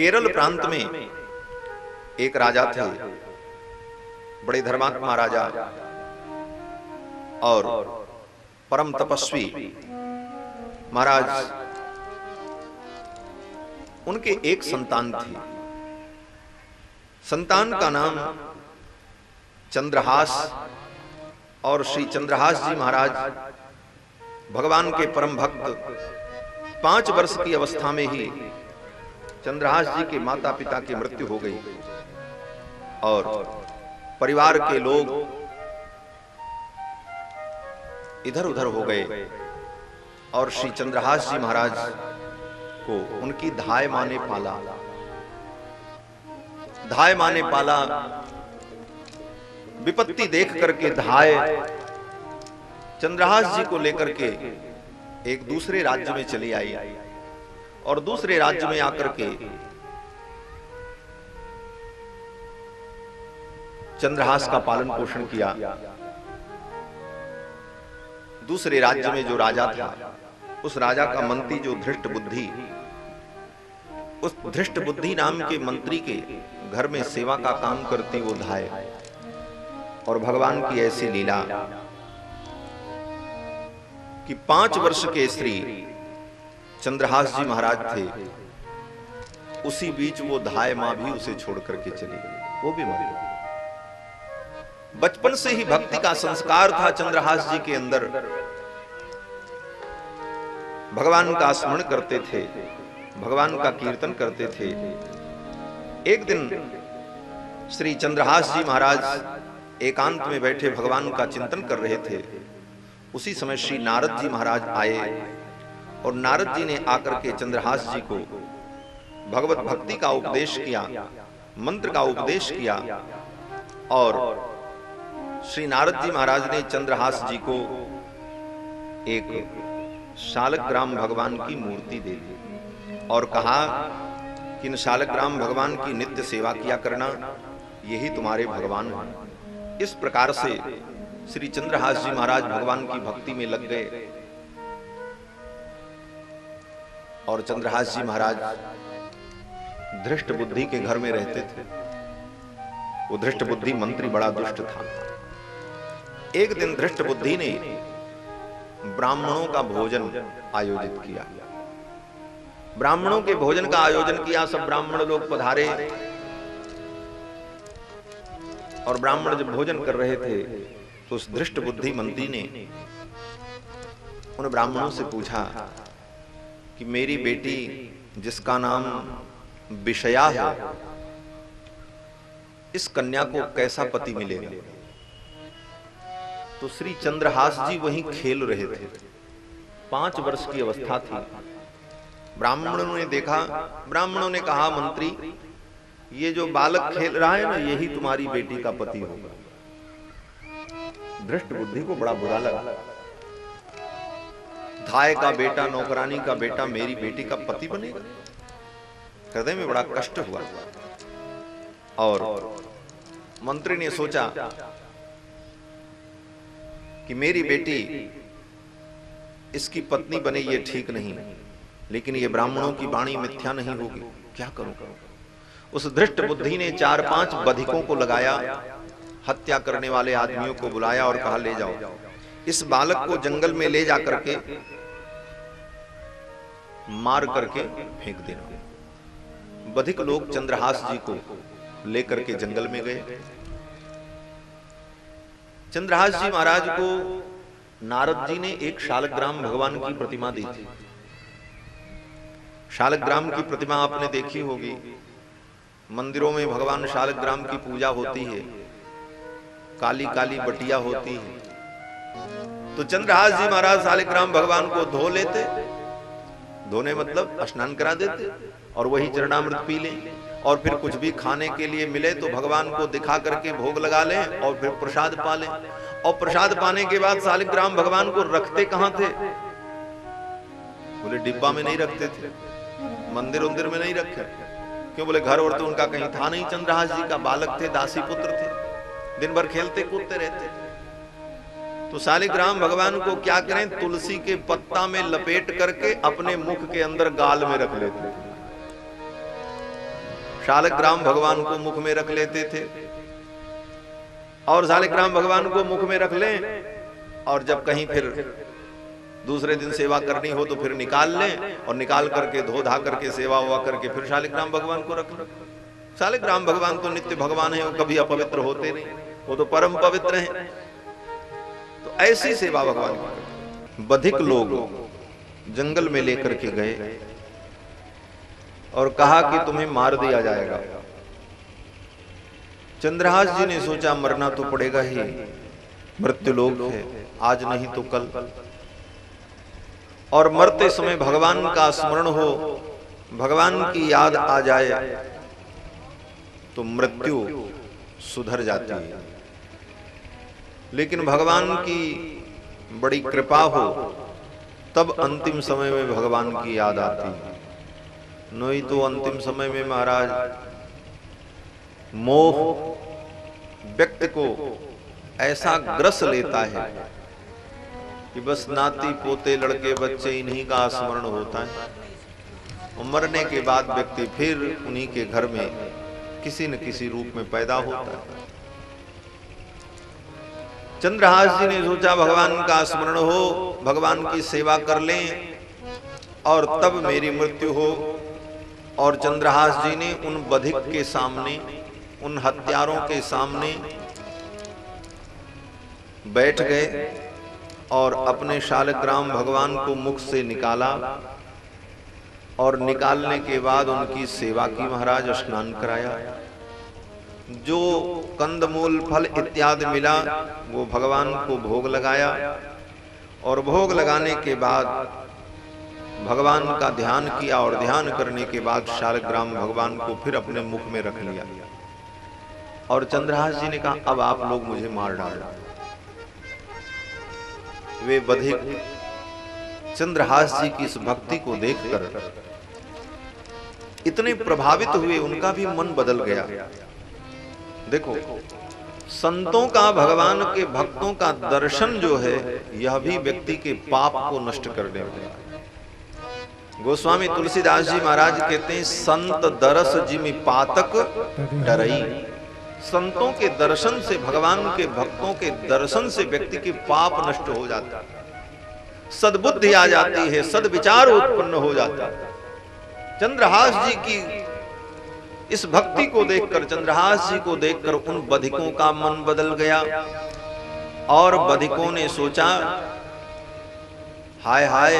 केरल प्रांत में एक राजा थे, बड़े धर्मात्मा राजा और परम तपस्वी महाराज। उनके एक संतान थी। संतान का नाम चंद्रहास, और श्री चंद्रहास जी महाराज भगवान के परम भक्त। 5 वर्ष की अवस्था में ही चंद्रहास जी के माता पिता की मृत्यु हो गई और परिवार के लोग इधर उधर हो गए और श्री चंद्रहास जी महाराज को उनकी धाय मां ने पाला। धाय मां ने पाला। विपत्ति देख करके धाय चंद्रहास जी को लेकर के एक दूसरे राज्य में चली आई और दूसरे राज्य में आकर के चंद्रहास का पालन पोषण किया। दूसरे राज्य में जो राजा था, उस राजा का मंत्री जो धृष्ट बुद्धि, उस धृष्ट बुद्धि नाम के मंत्री के घर में सेवा का काम करती वो धाय। और भगवान की ऐसी लीला कि 5 वर्ष के श्री चंद्रहास जी महाराज थे, उसी बीच वो धाय मां भी उसे छोड़ करके चली गई, वो भी मर गई। बचपन से ही भक्ति का संस्कार था चंद्रहास जी के अंदर। भगवान का स्मरण करते थे, भगवान का कीर्तन करते थे। एक दिन श्री चंद्रहास जी महाराज एकांत में बैठे भगवान का चिंतन कर रहे थे। उसी समय श्री नारद जी महाराज आए और नारद जी ने आकर के चंद्रहास जी को भगवत भक्ति का उपदेश किया, मंत्र का उपदेश किया। और श्री नारद जी महाराज ने चंद्रहास जी को एक शालग्राम भगवान की मूर्ति दे दी और कहा कि इन शालग्राम भगवान की नित्य सेवा किया करना, यही तुम्हारे भगवान हैं। इस प्रकार से श्री चंद्रहास जी महाराज भगवान की भक्ति में लग गए। और चंद्रहास जी महाराज धृष्ट बुद्धि के घर में रहते थे। वो धृष्ट बुद्धि मंत्री बड़ा दुष्ट था। एक दिन धृष्ट बुद्धि ने ब्राह्मणों का भोजन आयोजित किया। ब्राह्मणों के भोजन का आयोजन किया। सब ब्राह्मण लोग पधारे और ब्राह्मण जब भोजन कर रहे थे तो उस धृष्ट बुद्धि मंत्री ने उन ब्राह्मणों से पूछा कि मेरी बेटी जिसका नाम विषया है, इस कन्या को कैसा पति मिलेगा? तो श्री चंद्रहास जी वहीं खेल रहे थे। 5 वर्ष की अवस्था थी। ब्राह्मणों ने देखा, ब्राह्मणों ने कहा, मंत्री ये जो बालक खेल रहा है ना, यही तुम्हारी बेटी का पति होगा। धृष्ट बुद्धि को बड़ा बुरा लगा। धाय का बेटा, नौकरानी का बेटा मेरी बेटी का पति बनेगा? हृदय में बड़ा कष्ट हुआ। और मंत्री ने सोचा कि मेरी बेटी इसकी पत्नी बने, ये ठीक नहीं, लेकिन ये ब्राह्मणों की वाणी मिथ्या नहीं होगी, क्या करूं? उस धृष्ट बुद्धि ने 4-5 बधिकों को लगाया, हत्या करने वाले आदमियों को बुलाया और कहा, ले जाओ इस बालक को जंगल में ले जाकर के मार करके फेंक देना। बधिक लोग चंद्रहास जी को लेकर के जंगल में गए। चंद्रहास जी महाराज को नारद जी ने एक शालग्राम भगवान की प्रतिमा दी थी। शालग्राम की प्रतिमा आपने देखी होगी, मंदिरों में भगवान शालग्राम की पूजा होती है, काली काली बटिया होती है। तो चंद्रहास जी महाराज शालग्राम भगवान को धो लेते, धोने मतलब स्नान करा देते, और वही चरणामृत पी लें, और फिर कुछ भी खाने के लिए मिले तो भगवान को दिखा करके भोग लगा लें और फिर प्रसाद पा लें। और प्रसाद पाने के बाद शालिग्राम भगवान को रखते कहां थे? बोले डिब्बा में नहीं रखते थे, मंदिर उंदिर में नहीं रखे। क्यों? बोले घर और तो उनका कहीं था नहीं। चंद्रहास जी का बालक थे, दासी पुत्र थे, दिन भर खेलते कूदते रहते। तो शालिग्राम भगवान को क्या करें, तुलसी के पत्ता में लपेट करके अपने मुख के अंदर गाल में रख लेते थे। शालिग्राम भगवान को मुख में रख लेते थे और शालिग्राम भगवान को मुख में रख लें और जब कहीं फिर दूसरे दिन सेवा करनी हो तो फिर निकाल लें और निकाल करके धो धा करके सेवा हुआ करके फिर शालिग्राम भगवान को रख लें। शालिग्राम भगवान तो नित्य भगवान है, वो कभी अपवित्र होते नहीं, वो तो परम पवित्र हैं। तो ऐसी सेवा भगवान की। बधिक लोग जंगल में लेकर के गए और कहा कि तुम्हें मार दिया जाएगा। चंद्रहास जी ने सोचा मरना तो पड़ेगा ही, मृत्यु लोक है, आज नहीं तो कल, और मरते समय भगवान का स्मरण हो, भगवान की याद आ जाए तो मृत्यु सुधर जाती है। लेकिन भगवान की बड़ी कृपा हो तब अंतिम समय में भगवान की याद आती है। नहीं तो अंतिम समय में महाराज मोह व्यक्ति को ऐसा ग्रस लेता है कि बस नाती पोते लड़के बच्चे इन्हीं का स्मरण होता है और मरने के बाद व्यक्ति फिर उन्हीं के घर में किसी न किसी रूप में पैदा होता है। चंद्रहास जी ने सोचा भगवान का स्मरण हो, भगवान की सेवा कर लें और तब मेरी मृत्यु हो। और चंद्रहास जी ने उन बधिक के सामने, उन हत्यारों के सामने बैठ गए और अपने शालिग्राम भगवान को मुख से निकाला और निकालने के बाद उनकी सेवा की, महाराज स्नान कराया। जो कंदमूल फल इत्यादि मिला वो भगवान को भोग लगाया और भोग लगाने के बाद भगवान का ध्यान किया और ध्यान करने के बाद शालिग्राम भगवान को फिर अपने मुख में रख लिया। और चंद्रहास जी ने कहा अब आप लोग मुझे मार डालो। वे बधिक चंद्रहास जी की इस भक्ति को देखकर इतने प्रभावित हुए, उनका भी मन बदल गया। देखो, संतों का, भगवान के भक्तों का दर्शन जो है यह भी व्यक्ति के पाप को नष्ट कर देता है। गोस्वामी तुलसीदास जी महाराज कहते हैं संत दरस जिमि पातक डरई। संतों के दर्शन से, भगवान के भक्तों के दर्शन से व्यक्ति के पाप नष्ट हो जाता है, सद्बुद्धि आ जाती है, सद्विचार उत्पन्न हो जाता है। चंद्रहास जी की इस भक्ति को देखकर, चंद्रहास जी को देखकर उन बधिकों का मन बदल गया और बधिकों ने सोचा हाय हाय,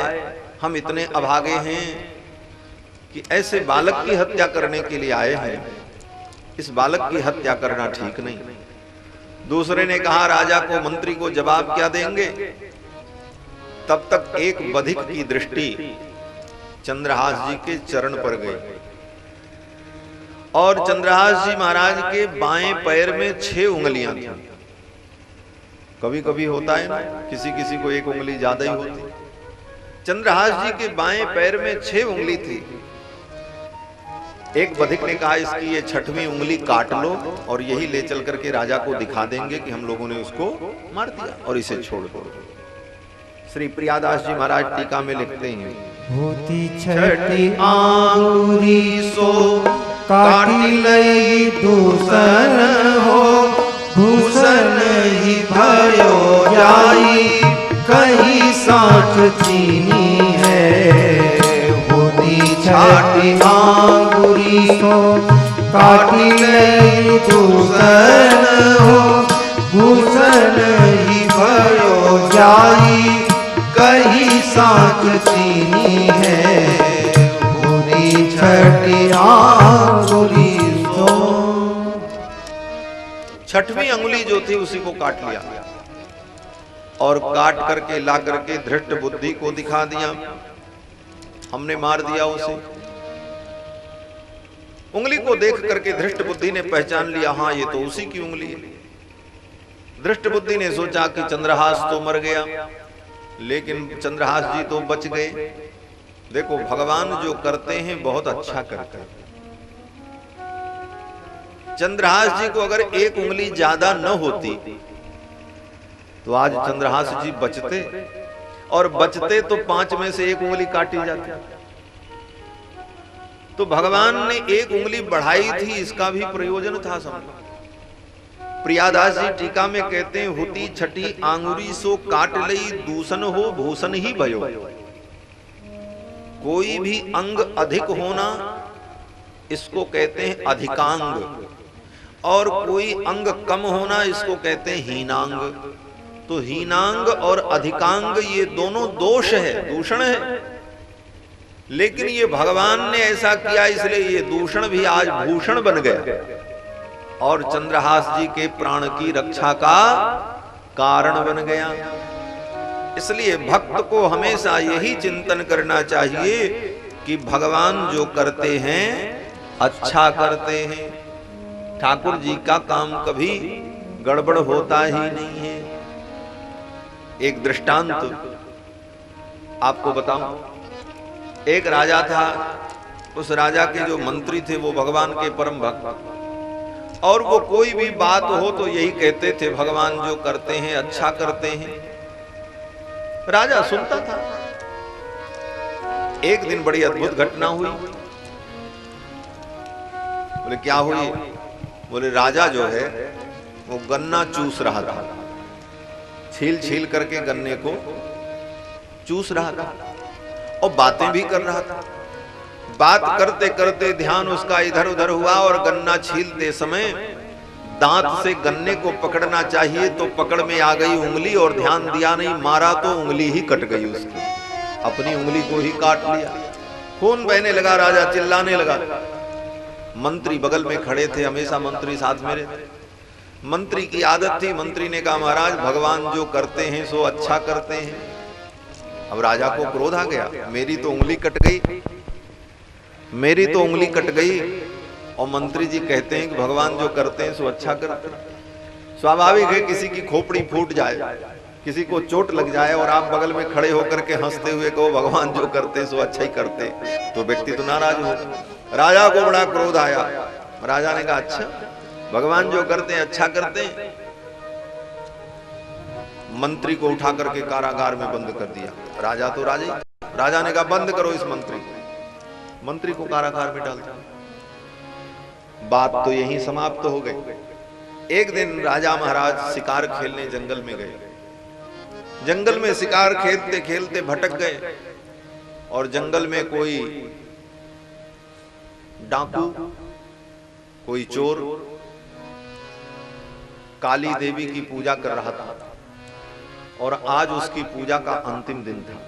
हम इतने अभागे हैं कि ऐसे बालक की हत्या करने के लिए आए हैं, इस बालक की हत्या करना ठीक नहीं। दूसरे ने कहा राजा को, मंत्री को जवाब क्या देंगे। तब तक एक बधिक की दृष्टि चंद्रहास जी के चरण पर गई और चंद्रहास जी महाराज के बाएं पैर में 6 उंगलियां थी। कभी कभी होता है ना, किसी किसी को एक उंगली ज्यादा ही होती। चंद्रहास जी के बाएं पैर में 6 उंगली थी। एक बधिक ने कहा इसकी ये 6वीं उंगली काट लो और यही ले चल करके राजा को दिखा देंगे कि हम लोगों ने उसको मार दिया और इसे छोड़ दो। श्री प्रियादास जी महाराज टीका में लिखते हैं, होती 6ठी आंगुरी सो काटी लई दूषण हो, भूषण ही भयो जाई कहीं साठ चीनी है। होती 6ठी आंगुरी सो काटी लई दूषण हो, भूषण ही भयो जाई कहीं साख चीनी है। होती 6ठी आंगुरी सो। 6वीं अंगुली जो थी उसी को काट लिया और काट करके ला करके धृष्ट बुद्धि को दिखा दिया, हमने मार दिया उसे। उंगली को देख करके धृष्ट बुद्धि ने पहचान लिया, हाँ ये तो उसी की उंगली है। धृष्ट बुद्धि ने सोचा कि चंद्रहास तो मर गया, लेकिन चंद्रहास जी तो बच गए। देखो, भगवान जो करते हैं बहुत अच्छा करते हैं। चंद्रहास जी को अगर एक उंगली ज्यादा न होती तो आज चंद्रहास जी बचते, और बचते तो 5 में से 1 उंगली काटी जाती। तो भगवान ने एक उंगली बढ़ाई थी, इसका भी प्रयोजन था समझो। प्रियादास जी टीका में कहते हैं, होती छठी आंगुरी सो काट लई, दूषण हो भूषण ही भयो। कोई भी अंग अधिक होना इसको कहते हैं अधिकांग, और कोई अंग कम होना इसको कहते हैं हीनांग। तो हीनांग और अधिकांग ये दोनों दोष है, दूषण है। लेकिन ये भगवान ने ऐसा किया, इसलिए ये दूषण भी आज भूषण बन गया और चंद्रहास जी के प्राण की रक्षा का कारण बन गया। इसलिए भक्त को हमेशा यही चिंतन करना चाहिए कि भगवान जो करते हैं अच्छा करते हैं। ठाकुर जी का काम कभी गड़बड़ होता ही नहीं है। एक दृष्टांत आपको बताऊं। एक राजा था, उस राजा के जो मंत्री थे वो भगवान के परम भक्त, और वो कोई भी बात हो तो यही कहते थे, भगवान जो करते हैं अच्छा करते हैं। राजा सुनता था। एक दिन बड़ी अद्भुत घटना हुई। बोले क्या हुई? बोले राजा जो है वो गन्ना चूस रहा था, छील छील करके गन्ने को चूस रहा था और बातें भी कर रहा था। बात करते करते ध्यान उसका इधर उधर हुआ और गन्ना छीलते समय दांत से गन्ने को पकड़ना चाहिए तो पकड़ में आ गई उंगली, और ध्यान दिया नहीं, मारा तो उंगली ही कट गई उसकी, अपनी उंगली को ही काट लिया। खून बहने लगा, राजा चिल्लाने लगा। मंत्री बगल में खड़े थे, हमेशा मंत्री साथ में रहते। मंत्री की आदत थी, मंत्री ने कहा महाराज भगवान जो करते हैं सो अच्छा करते हैं। अब राजा को क्रोध आ गया, मेरी तो उंगली कट गई, मेरी तो उंगली कट गई, और मंत्री जी कहते हैं कि भगवान जो करते हैं सो अच्छा करते हैं। स्वाभाविक है किसी की खोपड़ी फूट जाए, किसी को चोट लग जाए और आप बगल में खड़े होकर के हंसते हुए कहो भगवान जो करते हैं सो अच्छा ही करते, तो व्यक्ति तो नाराज हो। राजा को बड़ा क्रोध आया। राजा ने कहा अच्छा भगवान जो करते हैं अच्छा करते हैं। मंत्री को उठा करके कारागार में बंद कर दिया। राजा तो राजा, राजा ने कहा बंद करो इस मंत्री को। मंत्री को कारागार में डाल दिया। बात तो यहीं समाप्त हो गई। एक दिन राजा महाराज शिकार खेलने जंगल में गए। जंगल में शिकार खेलते खेलते भटक गए और जंगल में कोई डाकू, कोई चोर काली देवी की पूजा कर रहा था और आज उसकी पूजा का अंतिम दिन था।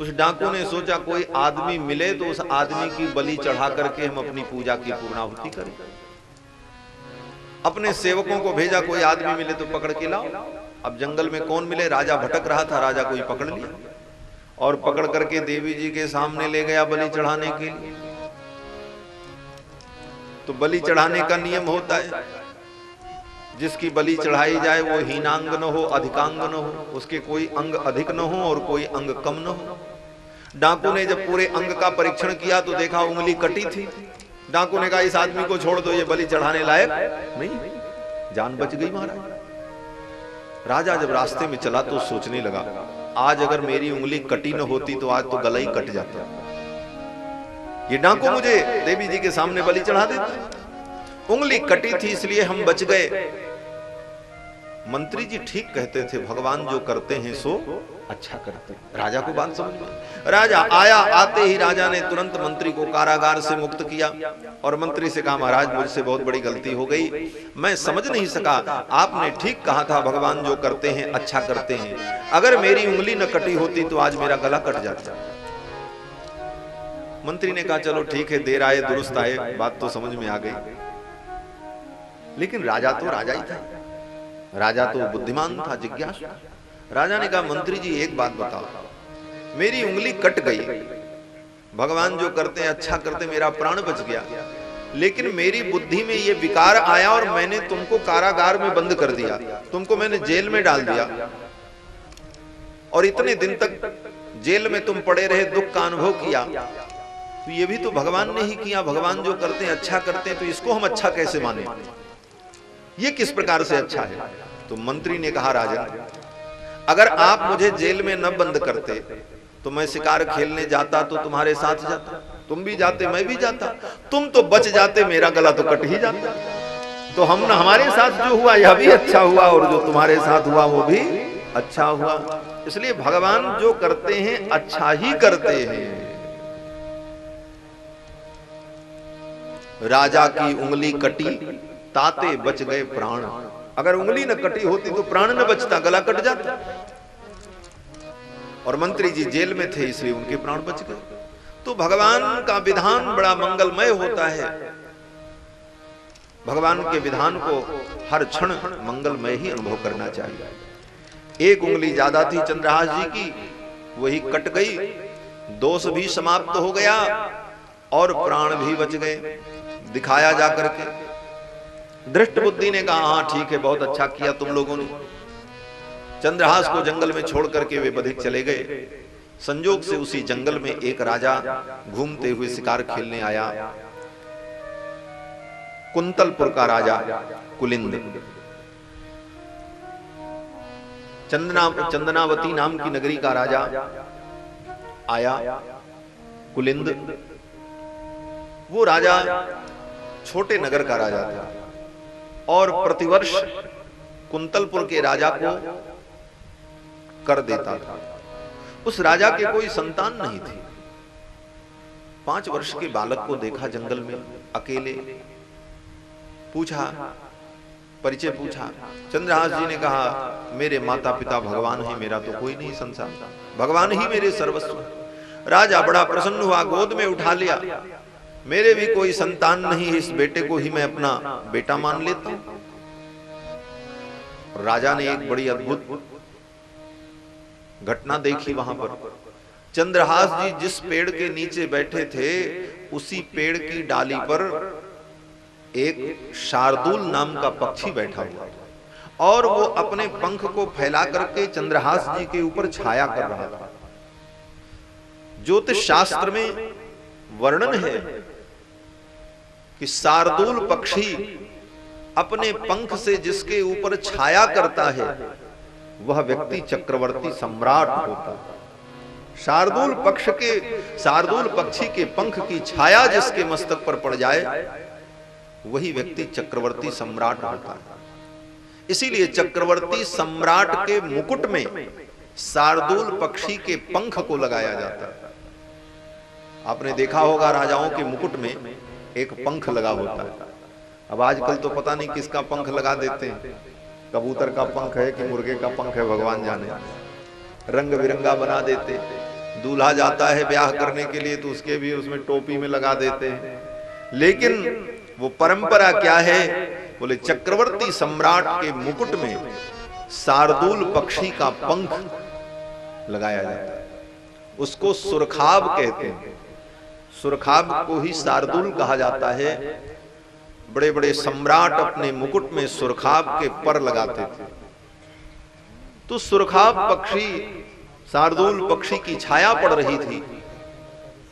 उस डाकू ने सोचा कोई आदमी मिले तो उस आदमी की बलि चढ़ा करके हम अपनी पूजा की पूर्णाहुति करें। अपने सेवकों को भेजा, कोई आदमी मिले तो पकड़ के लाओ। अब जंगल में कौन मिले? राजा भटक रहा था, राजा कोई पकड़ लिया और पकड़ करके देवी जी के सामने ले गया बलि चढ़ाने के लिए। तो बलि चढ़ाने का नियम होता है, जिसकी बलि चढ़ाई जाए वो हीनांग न हो, अधिकांग न हो, उसके कोई अंग अधिक न हो और कोई अंग कम न हो। डाकू ने जब पूरे अंग का परीक्षण किया तो देखा उंगली कटी थी। डाकू ने कहा इस आदमी को छोड़ दो, ये बलि चढ़ाने लायक नहीं। जान बच गई महाराज। राजा जब रास्ते में चला तो सोचने लगा, आज अगर मेरी उंगली कटी न होती तो आज तो गला ही कट जाता। ये डाकू मुझे देवी जी के सामने बलि चढ़ा देता। उंगली कटी थी इसलिए हम बच गए। मंत्री जी ठीक कहते थे, भगवान जो करते हैं सो अच्छा करते हैं। राजा को बात समझ में। राजा आया, आते ही राजा ने तुरंत मंत्री को कारागार से मुक्त किया और मंत्री से कहा महाराज मुझसे बहुत बड़ी गलती हो गई, मैं समझ नहीं सका, आपने ठीक कहा था भगवान जो करते हैं अच्छा करते हैं। अगर मेरी उंगली न कटी होती तो आज मेरा गला कट जाता। मंत्री ने कहा चलो ठीक है, देर आए दुरुस्त आए, बात तो समझ में आ गई। लेकिन राजा तो राजा ही था, राजा तो बुद्धिमान था, जिज्ञासु। राजा ने कहा मंत्री जी एक बात बताओ, मेरी उंगली कट गई, भगवान जो करते हैं अच्छा करते, मेरा प्राण बच गया, लेकिन मेरी बुद्धि में ये विकार आया और मैंने तुमको कारागार में बंद कर दिया, तुमको मैंने जेल में डाल दिया और इतने दिन तक जेल में तुम पड़े रहे, दुख का अनुभव किया, तो ये भी तो भगवान ने ही किया। भगवान जो करते हैं अच्छा करते हैं, तो इसको हम अच्छा कैसे माने? ये किस प्रकार से अच्छा है? तो मंत्री ने कहा राजा अगर आप मुझे जेल में न बंद करते तो मैं शिकार खेलने जाता तो तुम्हारे साथ जाता, तुम भी जाते मैं भी जाता, तुम तो बच जाते, मेरा गला तो कट ही जाता। तो हमारे साथ जो हुआ यह भी अच्छा हुआ, और जो तुम्हारे साथ हुआ वो भी अच्छा हुआ। इसलिए भगवान जो करते हैं अच्छा ही करते हैं। राजा की उंगली कटी ताते बच गए प्राण। अगर उंगली न कटी होती तो प्राण न बचता, गला कट जाता। और मंत्री जी जेल में थे इसलिए उनके प्राण बच गए। तो भगवान का विधान बड़ा मंगलमय होता है। भगवान के विधान को हर क्षण मंगलमय ही अनुभव करना चाहिए। एक उंगली ज्यादा थी चंद्रहास जी की, वही कट गई, दोष भी समाप्त हो गया और प्राण भी बच गए। दिखाया जाकर के दृष्ट बुद्धि ने कहा हाँ ठीक है, बहुत अच्छा किया तुम लोगों ने। चंद्रहास को जंगल में छोड़ करके वे बधिक चले गए। संजोग से उसी जंगल में एक राजा घूमते हुए शिकार खेलने आया। कुंतलपुर का राजा कुलिंद, चंदनावती नाम की नगरी का राजा आया कुलिंद। वो राजा छोटे नगर का राजा था और प्रतिवर्ष कुंतलपुर के राजा को कर देता था। उस राजा के कोई संतान नहीं थी। 5 वर्ष के बालक को देखा जंगल में अकेले, पूछा, परिचय पूछा। चंद्रहास जी ने कहा मेरे माता पिता भगवान ही, मेरा तो कोई नहीं संसार, भगवान ही मेरे सर्वस्व। राजा बड़ा प्रसन्न हुआ, गोद में उठा लिया। मेरे भी कोई संतान नहीं, इस बेटे को ही मैं अपना बेटा मान लेता हूं। राजा ने एक बड़ी अद्भुत घटना देखी वहां पर। चंद्रहास जी जिस पेड़ के नीचे बैठे थे उसी पेड़ की डाली पर एक शार्दूल नाम का पक्षी बैठा हुआ था और वो अपने पंख को फैला करके चंद्रहास जी के ऊपर छाया कर रहा था। ज्योतिष शास्त्र में वर्णन है कि शार्दूल पक्षी अपने पंख से जिसके ऊपर छाया करता है वह व्यक्ति चक्रवर्ती सम्राट होता है। शार्दूल पक्षी के पंख की छाया जिसके मस्तक पर पड़ जाए वही व्यक्ति चक्रवर्ती सम्राट होता है। इसीलिए चक्रवर्ती सम्राट के मुकुट में शार्दूल पक्षी के पंख को लगाया जाता है। आपने देखा होगा राजाओं के मुकुट में एक पंख लगा होता है। अब आजकल तो पता नहीं किसका पंख लगा देते हैं, कबूतर का पंख है कि मुर्गे का पंख है भगवान जाने, रंग बिरंगा बना देते। दूल्हा जाता है ब्याह करने के लिए तो उसके भी उसमें टोपी में लगा देते हैं। लेकिन वो परंपरा क्या है, बोले चक्रवर्ती सम्राट के मुकुट में शार्दूल पक्षी का पंख लगाया जाता है। उसको सुरखाब कहते हैं। सुरखाब को ही शार्दूल कहा जाता है। बड़े बड़े सम्राट अपने मुकुट में सुरखाब के पर लगाते थे। तो सुरखाब पक्षी, शार्दूल पक्षी की छाया पड़ रही थी।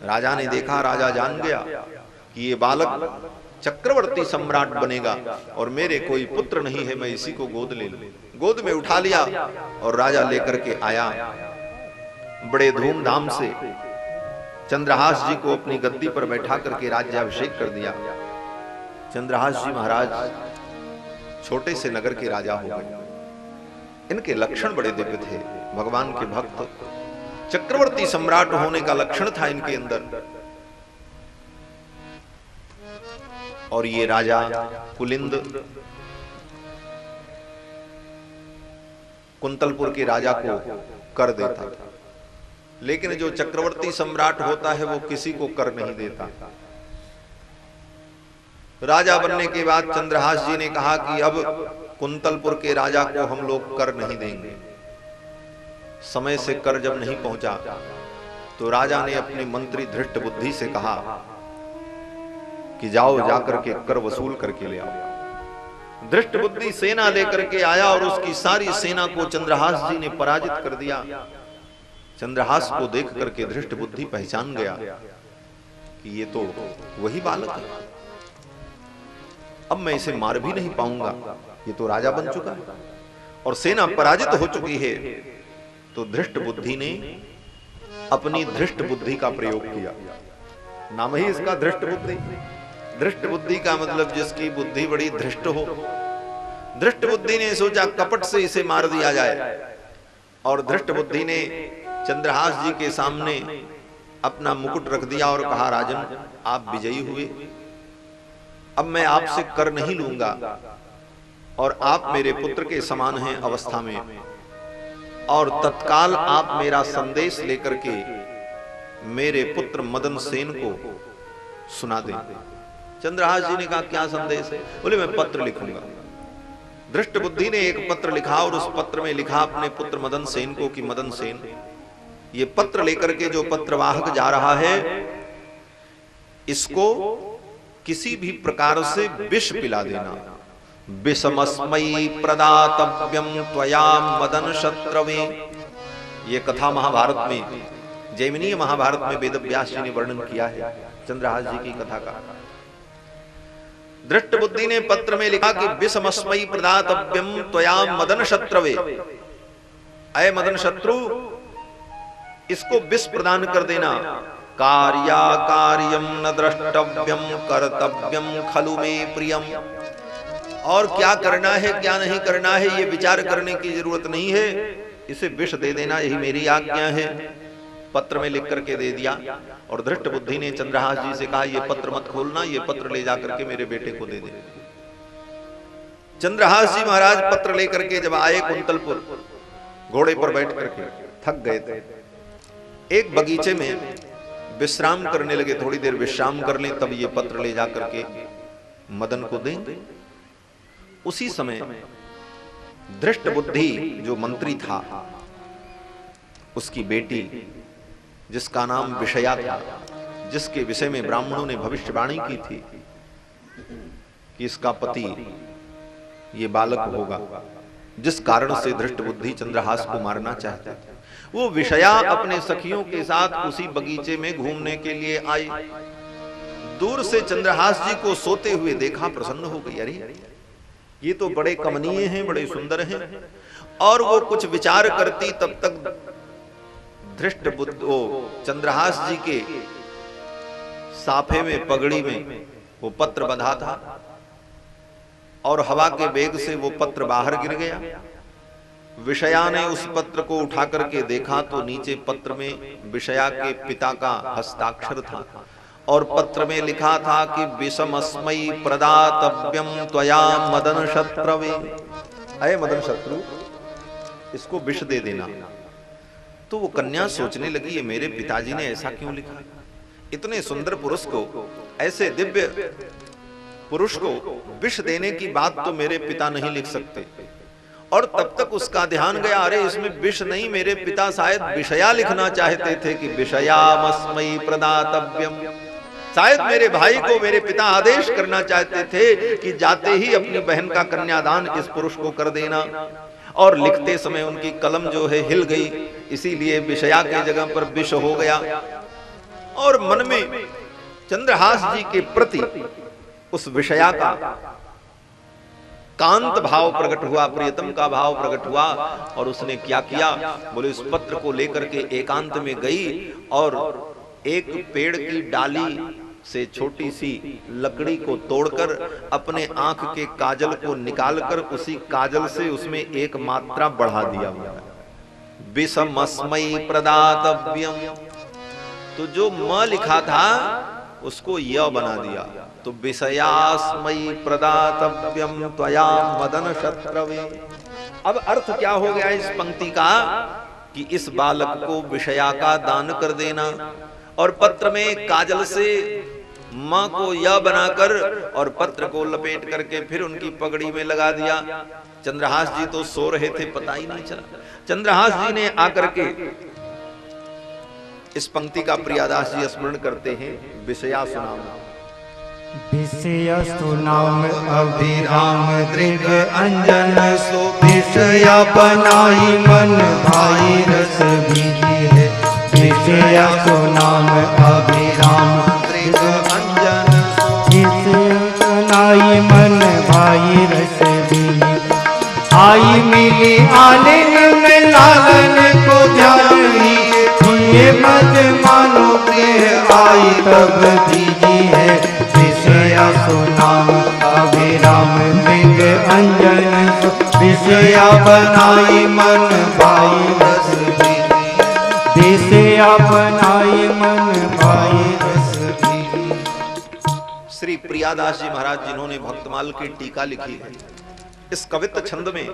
राजा ने देखा, राजा जान गया कि ये बालक चक्रवर्ती सम्राट बनेगा और मेरे कोई पुत्र नहीं है, मैं इसी को गोद ले लूं। गोद में उठा लिया और राजा लेकर के आया। बड़े धूमधाम से चंद्रहास जी को अपनी गद्दी पर बैठा करके राज्याभिषेक कर दिया। चंद्रहास जी महाराज छोटे से नगर के राजा हो गए। इनके लक्षण बड़े दिव्य थे, भगवान के भक्त, चक्रवर्ती सम्राट होने का लक्षण था इनके अंदर। और ये राजा कुलिंद कुंतलपुर के राजा को कर देता था, लेकिन जो चक्रवर्ती सम्राट होता है वो किसी को कर नहीं देता। राजा बनने के बाद चंद्रहास जी ने कहा कि अब कुंतलपुर के राजा को हम लोग कर नहीं देंगे। समय से कर जब नहीं पहुंचा तो राजा ने अपने मंत्री धृष्ट बुद्धि से कहा कि जाओ जाकर के कर वसूल करके ले आओ। धृष्ट बुद्धि सेना लेकर के आया और उसकी सारी सेना को चंद्रहास जी ने पराजित कर दिया। चंद्रहास को देख करके धृष्ट बुद्धि पहचान गया कि ये तो वही बालक है, अब मैं इसे मार भी नहीं पाऊंगा, ये तो राजा बन चुका है और सेना पराजित हो चुकी है। तो धृष्ट बुद्धि ने अपनी धृष्ट बुद्धि का प्रयोग किया नाम ही इसका धृष्ट बुद्धि। धृष्ट बुद्धि का मतलब जिसकी बुद्धि बड़ी धृष्ट हो। धृष्ट बुद्धि ने सोचा कपट से इसे मार दिया जाए, और धृष्ट बुद्धि ने चंद्रहास जी के सामने अपना मुकुट रख दिया और कहा, राजन आप विजयी हुए, अब मैं आपसे कर नहीं लूंगा, और आप मेरे पुत्र के समान हैं अवस्था में, और तत्काल आप मेरा संदेश लेकर के मेरे पुत्र मदन सेन को सुना दें। चंद्रहास जी ने कहा, क्या संदेश है? बोले, मैं पत्र लिखूंगा। धृष्ट बुद्धि ने एक पत्र लिखा, और उस पत्र में लिखा अपने पुत्र मदन सेन को कि मदन सेन, ये पत्र लेकर के जो पत्रवाहक जा रहा है, इसको किसी भी प्रकार से विष पिला देना। विषमस्मयी प्रदातव्यम त्वया मदन शत्रवे। ये कथा महाभारत में, जैमिनीय महाभारत में वेदव्यास जी ने वर्णन किया है चंद्रहास जी की कथा का। धृष्ट बुद्धि ने पत्र में लिखा कि विषमस्मयी प्रदातव्यम त्वया मदन शत्रवे। अय मदन शत्रु, इसको विष प्रदान कर देना। कार्या कार्यम न द्रष्टव्यम कर्तव्यम खलु में प्रियम। और क्या करना है क्या नहीं करना है ये विचार करने की जरूरत नहीं है, इसे विष दे देना, यही मेरी आज्ञा है। पत्र में लिख करके दे दिया। और धृष्ट बुद्धि ने चंद्रहास जी से कहा, ये पत्र मत खोलना, ये पत्र ले जाकर के मेरे बेटे को दे दे। चंद्रहास जी महाराज पत्र लेकर के जब आए कुंतलपुर, घोड़े पर बैठ करके थक गए थे, एक बगीचे में विश्राम करने लगे। थोड़ी देर विश्राम कर लें, तब ये पत्र ले जाकर के मदन को दें। उसी समय धृष्ट बुद्धि जो मंत्री था, उसकी बेटी जिसका नाम विषया था, जिसके विषय में ब्राह्मणों ने भविष्यवाणी की थी कि इसका पति ये बालक होगा, जिस कारण से धृष्ट बुद्धि चंद्रहास को मारना चाहता था, वो विषया अपने सखियों के साथ उसी बगीचे में घूमने के लिए आई। दूर से चंद्रहास जी को सोते हुए देखा, प्रसन्न हो गई। अरे ये तो बड़े कमनीय हैं, बड़े सुंदर हैं। और वो कुछ विचार करती, तब तक धृष्ट बुद्धि चंद्रहास जी के साफे में, पगड़ी में वो पत्र बंधा था, और हवा के वेग से वो पत्र बाहर गिर गया। विषया ने उस पत्र को उठा करके देखा तो नीचे पत्र में विषया के पिता का हस्ताक्षर था, और पत्र में लिखा था कि विषमस्मयी प्रदातव्यम त्वया मदन शत्रवे। अय मदन शत्रु, इसको विष दे देना। तो वो कन्या सोचने लगी, ये मेरे पिताजी ने ऐसा क्यों लिखा? इतने सुंदर पुरुष को, ऐसे दिव्य पुरुष को विष देने की बात तो मेरे पिता नहीं लिख सकते। और तब तक उसका ध्यान गया, अरे इसमें विष नहीं, मेरे पिता शायद विषया लिखना चाहते थे कि विषयामस्मयी प्रदातव्यम। शायद मेरे भाई को मेरे पिता आदेश करना चाहते थे कि जाते ही अपनी बहन का कन्यादान इस पुरुष को कर देना। और लिखते समय उनकी कलम जो है हिल गई, इसीलिए विषया की जगह पर विष हो गया। और मन में चंद्रहास जी के प्रति उस विषया का कांत भाव प्रकट हुआ, प्रियतम का भाव प्रकट हुआ। और उसने क्या किया? बोले, उस पत्र को लेकर के एकांत में गई और एक पेड़ की डाली से छोटी सी लकड़ी को तोड़कर अपने आंख के काजल को निकालकर उसी काजल से उसमें एक मात्रा बढ़ा दिया। विषमस्मयी प्रदातव्यम, तो जो म लिखा था उसको य बना दिया। तो विषयास्मयी प्रदातव्यम त्वया मदन शत्रवे। अब अर्थ क्या हो गया इस पंक्ति का कि इस बालक को विषया का दान कर देना, और पत्र में काजल से मां को य बनाकर और पत्र को लपेट करके फिर उनकी पगड़ी में लगा दिया। चंद्रहास जी तो सो रहे थे, पता ही नहीं चला। चंद्रहास जी ने आकर के इस पंक्ति का प्रियादास जी स्मरण करते हैं, विषया सुनाम। विषया सुनाम अभिराम दृग अंजन सो, विषया बनाई मन भाई रस बीजी है। विषया सुनाम अभिराम दृग अंजन सो, विषया बनाई मन भाई रस बीजी। आई मिली आलिंग में लालन को ध्यान, ये मत मानो गृह आई तब दीजिए, विषया सुनाम अभिराम मृग अंजन सो, विषया बनाई मन भाई रस दीजिए, विषया बनाई मन भाई रस दीजिए। श्री प्रियादास जी महाराज जिन्होंने भक्तमाल की टीका लिखी है, इस कवित्त छंद में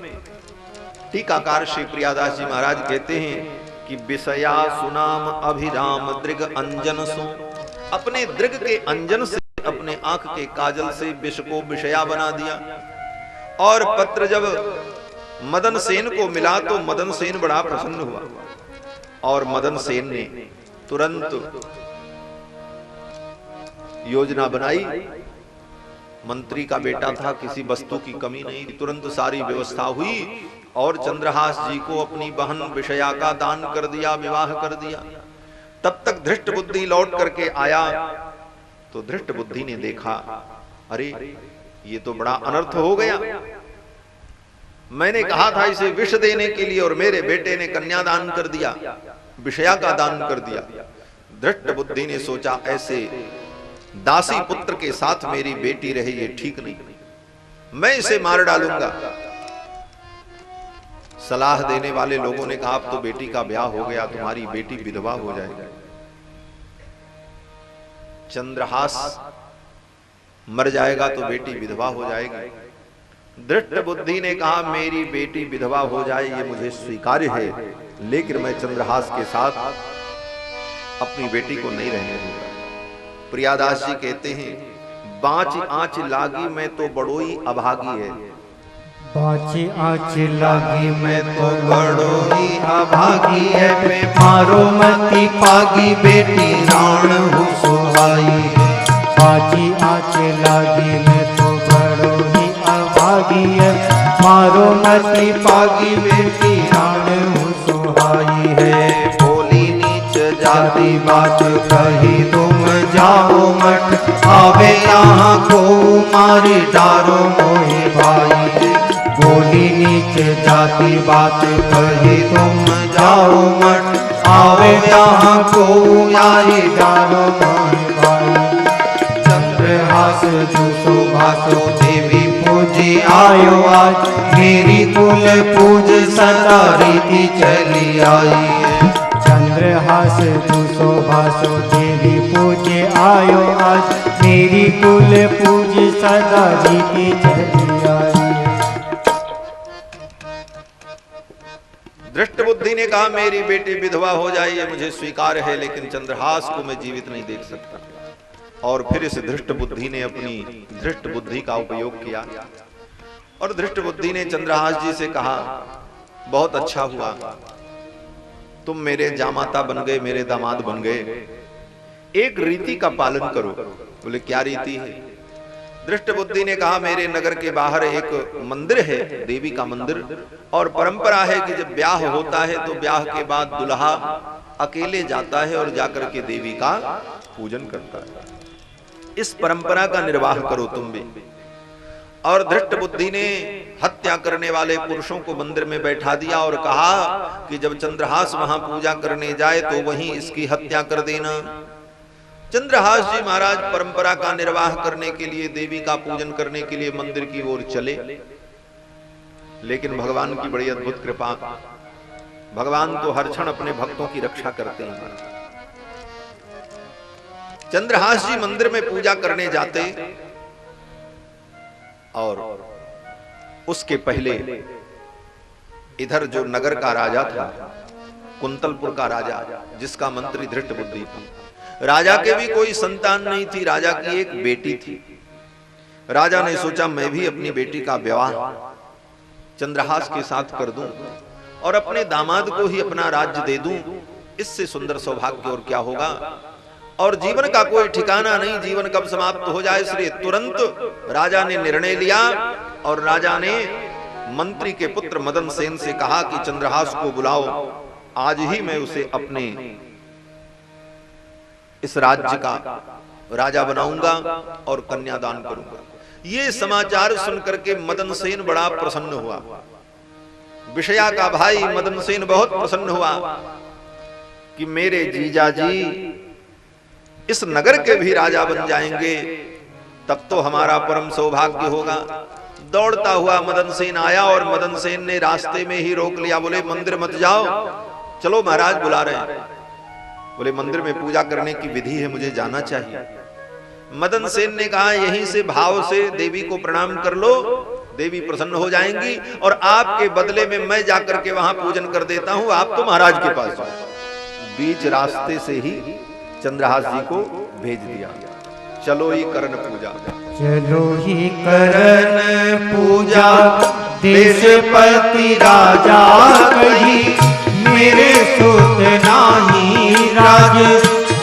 टीकाकार श्री प्रियादास जी महाराज कहते हैं कि विषया सुनाम अभिराम दृग अंजन सो, अपने दृग के अंजन से, अपने आंख के काजल से विष को विषया बना दिया। और पत्र जब मदन सेन को मिला तो मदन सेन बड़ा प्रसन्न हुआ और मदन सेन ने तुरंत योजना बनाई। मंत्री का बेटा था, किसी वस्तु की कमी नहीं, तुरंत सारी व्यवस्था हुई और चंद्रहास जी को अपनी बहन विषया का दान कर दिया, विवाह कर दिया। तब तक धृष्ट बुद्धि लौट करके आया तो धृष्ट बुद्धि ने देखा, अरे ये तो बड़ा अनर्थ हो गया, मैंने कहा था इसे विष देने के लिए और मेरे बेटे ने कन्यादान कर दिया, विषया का दान कर दिया। धृष्ट बुद्धि ने सोचा ऐसे दासी पुत्र के साथ मेरी बेटी रहे ये ठीक नहीं, मैं इसे मार डालूंगा। सलाह देने वाले लोगों ने कहा अब तो बेटी का ब्याह हो गया, तुम्हारी बेटी विधवा हो जाएगी। चंद्रहास मर जाएगा तो बेटी विधवा हो जाएगी। धृष्ट बुद्धि ने कहा मेरी बेटी विधवा हो जाए ये मुझे स्वीकार्य है, लेकिन मैं चंद्रहास के साथ अपनी बेटी को नहीं रहने दूंगा। प्रियादास जी कहते हैं बाँच आँच लागी मैं तो बड़ोई अभागी है, बाँची आँच लागी मैं तो बड़ोई अभागी है, मैं मारो मती पागी बेटी राण हूँ सुहाई है। बाँची आँच लागी मैं तो बड़ोई अभागी है, मारो मती पागी बेटी राण हूँ सुहाई है। बोली नीच जाति बात कही तुम जाओ मठ, आवे यहाँ को मारी डारो मोहे भाई है। बोली नीच जाति बात कही तुम जाओ मठ, आवे यहाँ को यारी डारो मोहे भाई। चंद्रहास जो शोभासो देवी पूजी आयो आज, मेरी कुल पूज सदा रीति चली आई है। चंद्रहास जो शोभासो देवी पूजे आयो आज, मेरी कुल पूज सदा रीति चली आई है। धृष्ट बुद्धि ने कहा मेरी बेटी विधवा हो जाए ये मुझे स्वीकार है, लेकिन चंद्रहास को मैं जीवित नहीं देख सकता। और फिर इस धृष्ट बुद्धि ने अपनी धृष्ट बुद्धि का उपयोग किया और धृष्ट बुद्धि ने चंद्रहास जी से कहा बहुत अच्छा हुआ, तुम मेरे जामाता बन गए, मेरे दामाद बन गए, एक रीति का पालन करो। बोले क्या रीति है? धृष्ट बुद्धि ने कहा मेरे नगर के बाहर एक मंदिर है, देवी का मंदिर, और परंपरा है कि जब ब्याह होता है तो ब्याह के बाद दुल्हा अकेले जाता है और जाकर के देवी का पूजन करता है। इस परंपरा का निर्वाह करो तुम भी। और धृष्ट बुद्धि ने हत्या करने वाले पुरुषों को मंदिर में बैठा दिया और कहा कि जब चंद्रहास वहां पूजा करने जाए तो वहीं इसकी हत्या कर देना। चंद्रहास जी महाराज परंपरा का निर्वाह करने के लिए, देवी का पूजन करने के लिए मंदिर की ओर चले, लेकिन भगवान की बड़ी अद्भुत कृपा, भगवान तो हर क्षण अपने भक्तों की रक्षा करते हैं। चंद्रहास जी मंदिर में पूजा करने जाते और उसके पहले इधर जो नगर का राजा था, कुंतलपुर का राजा, जिसका मंत्री धृष्ट बुद्धि था, राजा के भी कोई संतान नहीं थी, राजा की एक बेटी थी। राजा ने सोचा मैं भी अपनी बेटी का विवाह चंद्रहास के साथ कर दूं और अपने दामाद को ही अपना राज्य दे दूं, इससे सुंदर सौभाग्य और क्या होगा। और जीवन का कोई ठिकाना नहीं, जीवन कब समाप्त हो जाए, इसलिए तुरंत राजा ने निर्णय लिया और राजा ने मंत्री के पुत्र मदन सेन से कहा कि चंद्रहास को बुलाओ, आज ही मैं उसे अपने इस राज्य का राजा बनाऊंगा और कन्यादान करूंगा। ये समाचार सुनकर के मदन सेन बड़ा प्रसन्न हुआ। विषया का भाई मदन सेन बहुत प्रसन्न हुआ कि मेरे जीजा जी इस नगर के भी राजा बन जाएंगे, तब तो हमारा परम सौभाग्य होगा। दौड़ता हुआ मदन सेन आया और मदन सेन ने रास्ते में ही रोक लिया। बोले मंदिर मत जाओ, चलो महाराज बुला रहे हैं। बोले मंदिर में पूजा करने की विधि है, मुझे जाना चाहिए। मदन सेन ने कहा यहीं से भाव से देवी को प्रणाम कर लो, देवी प्रसन्न हो जाएंगी और आपके बदले में मैं जाकर के वहां पूजन कर देता हूं, आप तो महाराज के पास जाओ। बीच रास्ते से ही चंद्रहास जी को भेज दिया, चलो ही करण पूजा। चलो ही करण पूजा देशपति राजा कही, मेरे सुत नाही राज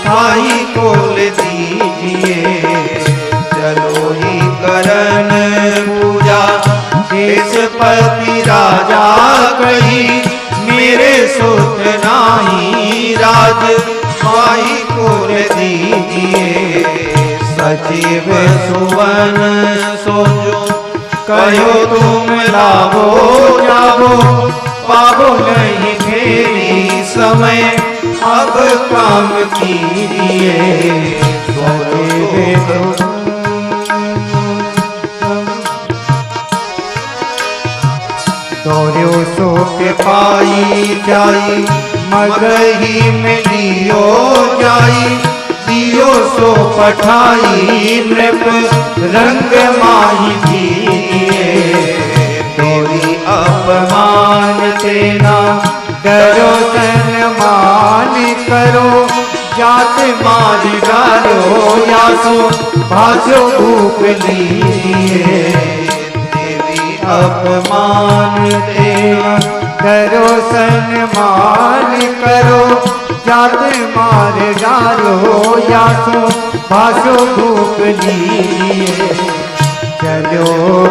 भाई को ले दीजिए। चलो ही करण पूजा देशपति राजा कही, मेरे सुत नाही राज भाई को ले दीजिए। सचिव सुवन सोचो कहो तुम लाभो जाबो, पाबो नहीं फेरी समय अब काम कीजिए। दौड़ो सो के पाई जाई, मगही में लियो जाई, दियो सो पठाई नृप रंग माही दिए। तोरी अपमान तेना डरो सन्मान करो, जात मार डालो या सो भाषो भूप लीजिए। देवी अपमान तेना डरो सन्मान करो, जात मार डालो या सो भाषो भूप लीजिए। चलो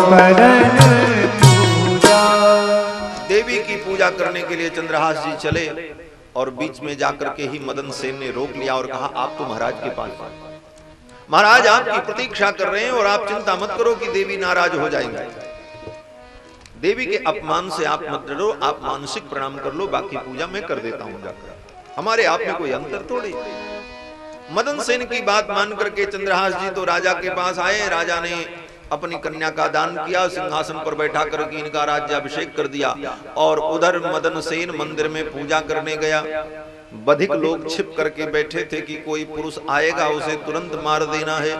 करण पूजा। देवी की पूजा करने के लिए चंद्रहास जी चले और बीच में जाकर के ही मदन सेन ने रोक लिया और कहा आप तो महाराज के पास जाओ, महाराज आपकी प्रतीक्षा कर रहे हैं और आप चिंता मत करो कि देवी नाराज हो जाएंगे। देवी के अपमान से आप मत डरो, आप मानसिक प्रणाम कर लो, बाकी पूजा मैं कर देता हूं जाकर, हमारे आप में कोई अंतर थोड़ी। मदन सेन की बात मान करके चंद्रहास जी तो राजा के पास आए। राजा ने अपनी कन्या का दान किया, सिंहासन पर बैठा करके इनका राज्याभिषेक कर दिया और उधर मदन सेन मंदिर में पूजा करने गया। बधिक लोग छिप करके बैठे थे कि कोई पुरुष आएगा उसे तुरंत मार देना है,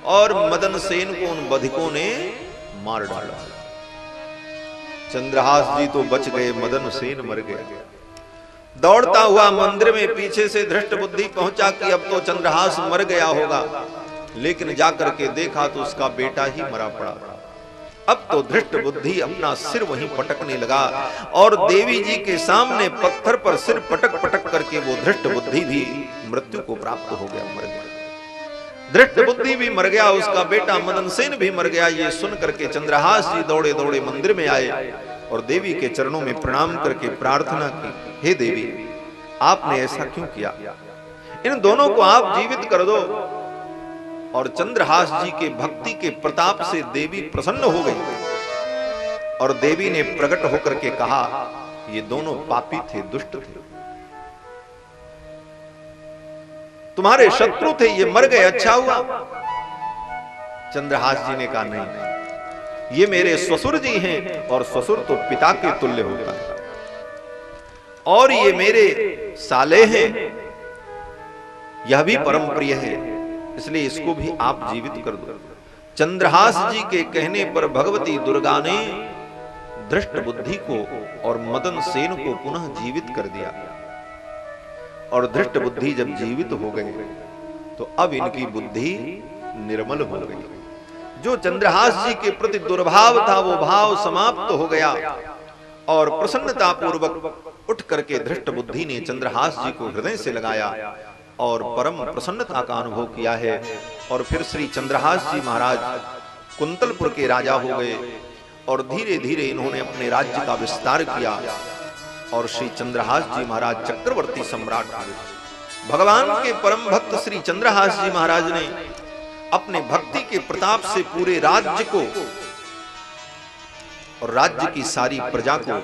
और मदन सेन को उन बधिकों ने मार डाला। चंद्रहास जी तो बच गए, मदन सेन मर गया। दौड़ता हुआ मंदिर में पीछे से धृष्ट बुद्धि पहुंचा कि अब तो चंद्रहास मर गया होगा, लेकिन जाकर के देखा तो उसका बेटा ही मरा पड़ा। अब तो धृष्ट बुद्धि अपना सिर वहीं पटकने लगा और देवी जी के सामने पत्थर पर सिर पटक पटक करके वो धृष्ट बुद्धि भी मृत्यु को प्राप्त हो गया, मर गया। धृष्ट बुद्धि भी मर गया, उसका बेटा मदन सेन भी मर गया। ये सुन करके चंद्रहास जी दौड़े दौड़े मंदिर में आए और देवी के चरणों में प्रणाम करके प्रार्थना की, हे देवी आपने ऐसा क्यों किया, इन दोनों को आप जीवित कर दो। और चंद्रहास जी के भक्ति के प्रताप से देवी प्रसन्न हो गई और देवी ने प्रकट होकर के कहा ये दोनों पापी थे, दुष्ट थे, तुम्हारे शत्रु थे, ये मर गए, अच्छा हुआ। चंद्रहास जी ने कहा नहीं, ये मेरे ससुर जी हैं और ससुर तो पिता के तुल्य होता है, और ये मेरे साले हैं, यह भी परम प्रिय है, इसलिए इसको भी आप जीवित कर दो। चंद्रहास जी के कहने पर भगवती दुर्गा ने धृष्ट बुद्धि को और मदन सेन को पुनः जीवित कर दिया। और धृष्ट बुद्धि जब जीवित हो गए तो अब इनकी बुद्धि निर्मल हो गई। जो चंद्रहास जी के प्रति दुर्भाव था वो भाव समाप्त हो गया और प्रसन्नता पूर्वक उठ करके धृष्ट बुद्धि ने चंद्रहास जी को हृदय से लगाया और परम प्रसन्नता का अनुभव किया है। और फिर श्री चंद्रहास जी महाराज कुंतलपुर के राजा हो गए और धीरे धीरे इन्होंने अपने राज्य का विस्तार किया और श्री चंद्रहास जी महाराज चक्रवर्ती सम्राट हुए। भगवान के परम भक्त श्री चंद्रहास जी महाराज ने अपने भक्ति के प्रताप से पूरे राज्य को और राज्य की सारी प्रजा को